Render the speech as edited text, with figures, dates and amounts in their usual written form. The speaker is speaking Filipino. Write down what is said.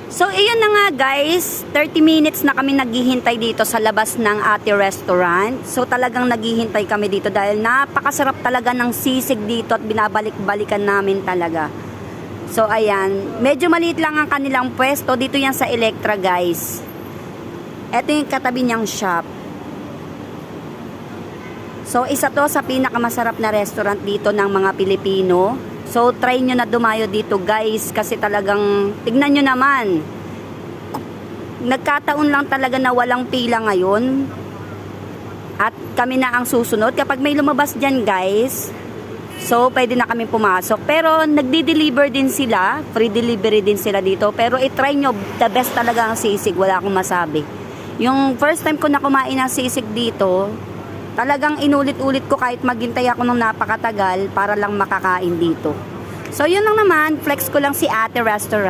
So, iyon na nga guys, 30 minutes na kami naghihintay dito sa labas ng Ate Restaurant. So, talagang naghihintay kami dito dahil napakasarap talaga ng sisig dito at binabalik-balikan namin talaga. So, ayan, medyo maliit lang ang kanilang pwesto. Dito yan sa Electra guys. Ito yung katabi niyang shop. So, isa to sa pinakamasarap na restaurant dito ng mga Pilipino. So, try nyo na dumayo dito guys kasi talagang, tignan nyo naman. Nagkataon lang talaga na walang pila ngayon. At kami na ang susunod. Kapag may lumabas dyan guys, so pwede na kami pumasok. Pero nagdi-deliver din sila, free delivery din sila dito. Pero i-try nyo, the best talaga ang sisig, wala akong masabi. Yung first time ko na kumain ng sisig dito, talagang inulit-ulit ko kahit maghintay ako ng napakatagal para lang makakain dito. So yun lang naman, flex ko lang si Ate Restaurant.